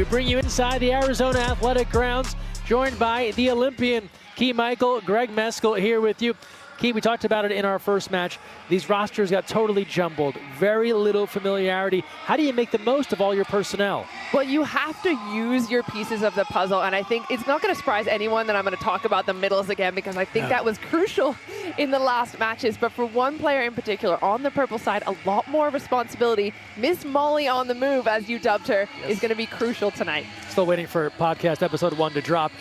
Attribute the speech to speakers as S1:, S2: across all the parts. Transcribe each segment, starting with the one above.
S1: We bring you inside the Arizona Athletic Grounds, joined by the Olympian Key Michael, Greg Mescall here with you. Key, we talked about it in our first match. These rosters got totally jumbled. Very little familiarity. How do you make the most of all your personnel?
S2: Well, you have to use your pieces of the puzzle, and I think it's not going to surprise anyone that I'm going to talk about the middles again, because I think that was crucial in the last matches. But for one player in particular, on the purple side, a lot more responsibility. Miss Molly on the move, as you dubbed her, is going to be crucial tonight.
S1: Still waiting for podcast episode 1 to drop.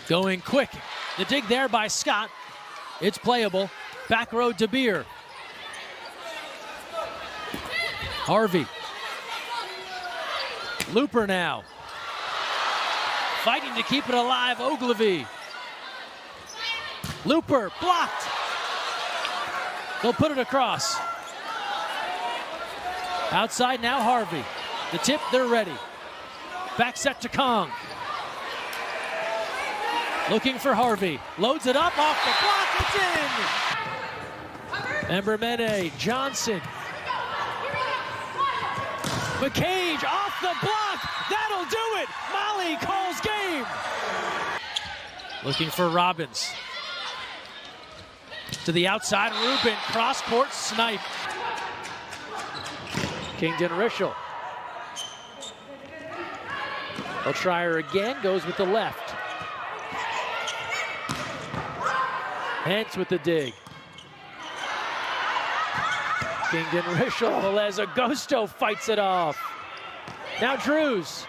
S1: Going quick. The dig there by Scott. It's playable. Back row De Beer. Harvey. Looper now. Fighting to keep it alive, Ogilvy. Looper blocked. They'll put it across. Outside now, Harvey. The tip, they're ready. Back set to Kong. Looking for Harvey. Loads it up off the block. It's in. Embermene, Johnson. McCage off the block. That'll do it. Molly calls game. Looking for Robbins. To the outside, Rubin. Cross court snipe. Kingdon Rischel. They'll try her again. Goes with the left. Hence with the dig. Kingdon Rischel, Velez Agosto fights it off. Now Drews.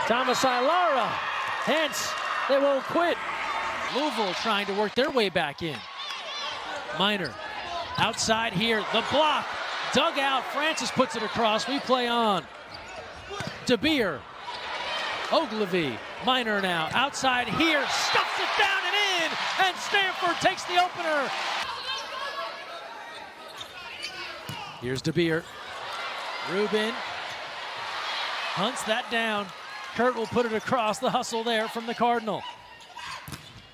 S1: Thomas Ilara. Hence, they won't quit. Louisville trying to work their way back in. Minor. Outside here, the block. Dug out, Francis puts it across, we play on. De Beer. Ogilvy. Minor now, outside here, stuffs it down and in, and Stanford takes the opener. Here's De Beer. Rubin hunts that down. Kurt will put it across, the hustle there from the Cardinal.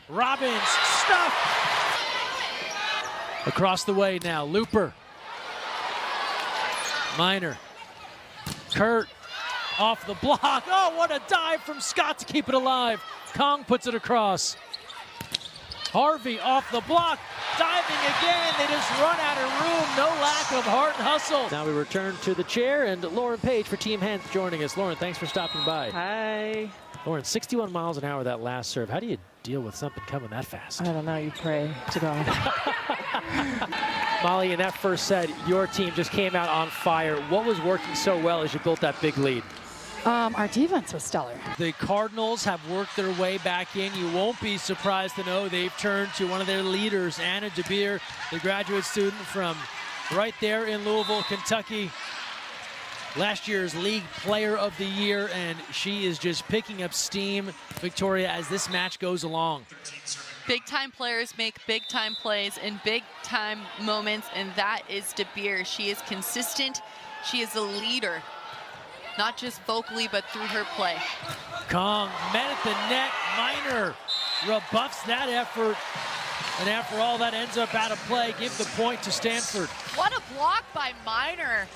S1: Robbins, stuff. Across the way now, Looper. Minor. Kurt. Off the block. Oh, what a dive from Scott to keep it alive. Kong puts it across. Harvey off the block. Diving again. They just run out of room. No lack of heart and hustle. Now we return to the chair, and Lauren Page for Team Henth joining us. Lauren, thanks for stopping by.
S2: Hi.
S1: Lauren, 61 miles an hour that last serve. How do you deal with something coming that fast?
S2: I don't know. You pray to God.
S1: Molly, in that first set, your team just came out on fire. What was working so well as you built that big lead?
S3: Our defense was stellar.
S1: The Cardinals have worked their way back in. You won't be surprised to know they've turned to one of their leaders, Anna De Beer, the graduate student from right there in Louisville, Kentucky. Last year's League Player of the Year, and she is just picking up steam, Victoria, as this match goes along.
S4: Big-time players make big-time plays in big-time moments, and that is De Beer. She is consistent. She is a leader. Not just vocally, but through her play.
S1: Kong met at the net. Minor rebuffs that effort. And after all, that ends up out of play. Give the point to Stanford.
S4: What a block by Minor.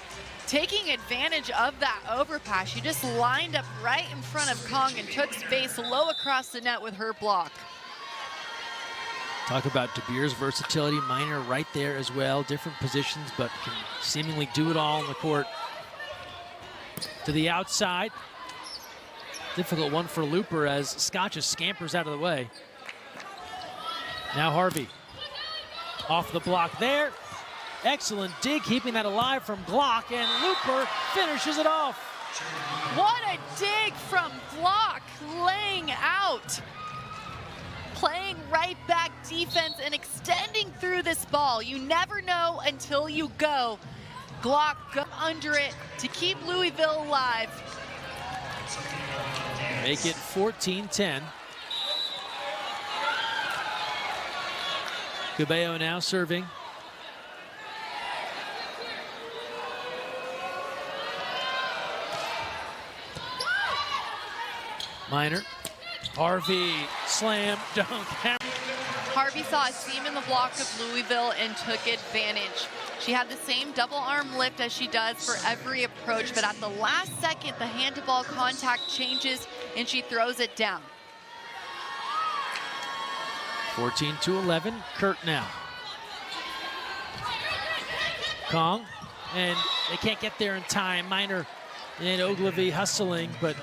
S4: Taking advantage of that overpass. She just lined up right in front of Kong and took space low across the net with her block.
S1: Talk about De Beer's versatility. Minor right there as well. Different positions, but can seemingly do it all on the court. To the outside. Difficult one for Looper as Scott just scampers out of the way. Now Harvey. Off the block there. Excellent dig, keeping that alive from Glock, and Looper finishes it off.
S4: What a dig from Glock, laying out. Playing right back defense and extending through this ball. You never know until you go. Glock go under it to keep Louisville alive.
S1: Make it 14-10. Cabello now serving. Minor. Harvey, slam, dunk.
S4: Harvey saw a seam in the block of Louisville and took advantage. She had the same double arm lift as she does for every approach, but at the last second, the hand-to-ball contact changes and she throws it down.
S1: 14-11, Kurt now. Kong, and they can't get there in time. Minor and Ogilvy hustling, but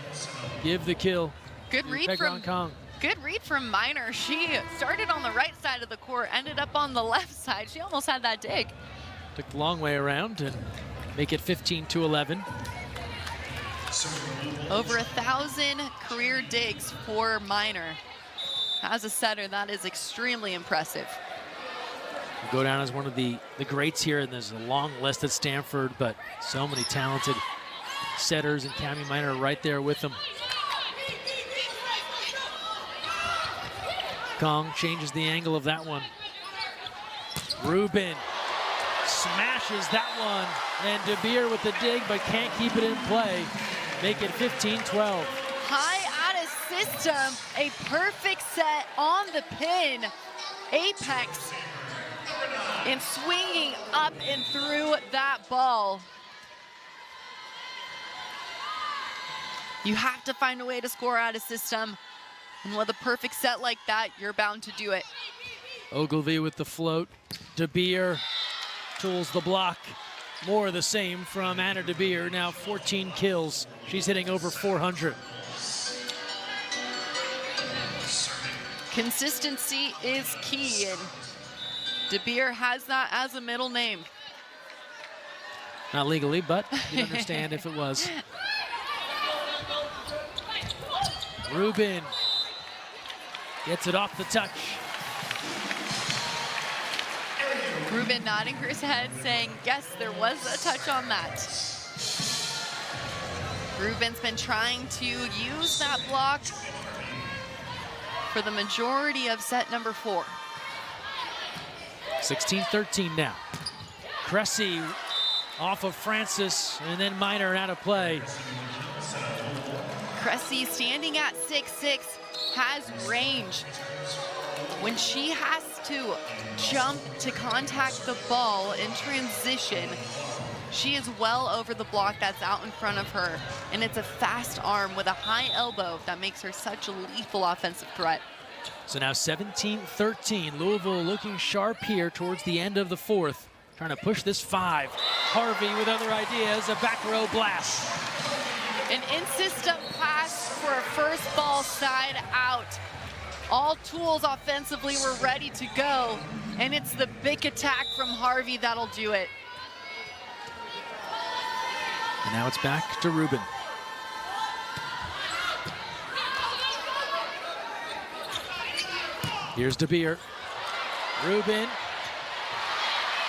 S1: give the kill.
S4: Good read from
S1: Kong.
S4: Good read from Minor. She started on the right side of the court, ended up on the left side. She almost had that dig.
S1: Took the long way around and make it 15-11.
S4: Over 1,000 career digs for Minor. As a setter, that is extremely impressive.
S1: Go down as one of the greats here, and there's a long list at Stanford, but so many talented setters, and Cami Minor right there with them. Kong changes the angle of that one. Rubin smashes that one, and De Beer with the dig, but can't keep it in play. Make it 15-12.
S4: High out of system, a perfect set on the pin. Apex, and swinging up and through that ball. You have to find a way to score out of system. And with a perfect set like that, you're bound to do it.
S1: Ogilvy with the float. De Beer tools the block. More of the same from Anna De Beer, now 14 kills. She's hitting over 400.
S4: Consistency is key, and De Beer has that as a middle name.
S1: Not legally, but you'd understand if it was. Rubin gets it off the touch.
S4: Rubin nodding his head, saying, yes, there was a touch on that. Rubin's been trying to use that block for the majority of set number 4.
S1: 16-13 now. Cressy off of Francis, and then Minor out of play.
S4: Cressy standing at 6'6", has range. When she has to jump to contact the ball in transition, she is well over the block that's out in front of her, and it's a fast arm with a high elbow that makes her such a lethal offensive threat.
S1: So now 17-13, Louisville looking sharp here towards the end of the 4th, trying to push this 5. Harvey with other ideas, a back row blast.
S4: An in-system pass for a first ball side out. All tools offensively were ready to go, and it's the big attack from Harvey that'll do it.
S1: And now it's back to Rubin. Here's De Beer. Rubin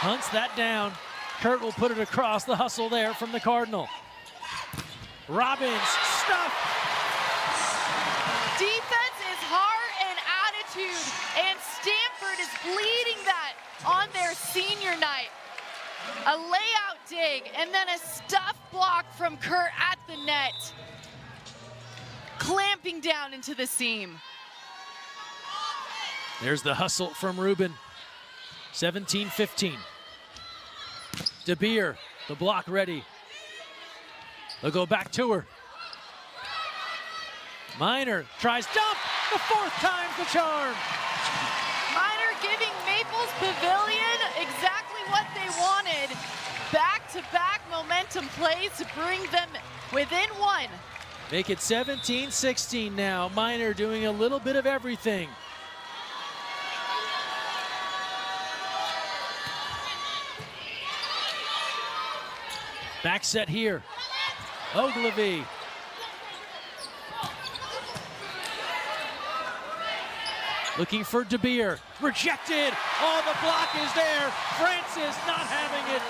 S1: hunts that down. Kurt will put it across. The hustle there from the Cardinal. Robbins, stuff.
S4: Defense is heart and attitude, and Stanford is bleeding that on their senior night. A layout dig, and then a stuff block from Kurt at the net. Clamping down into the seam.
S1: There's the hustle from Rubin. 17-15. De Beer, the block ready. They'll go back to her. Minor tries dump. The 4th time's the charm.
S4: Minor giving Maples Pavilion exactly what they wanted. Back-to-back momentum plays to bring them within 1.
S1: Make it 17-16 now. Minor doing a little bit of everything. Back set here. Ogilvy. Looking for De Beer. Rejected. Oh, the block is there. Francis not having it.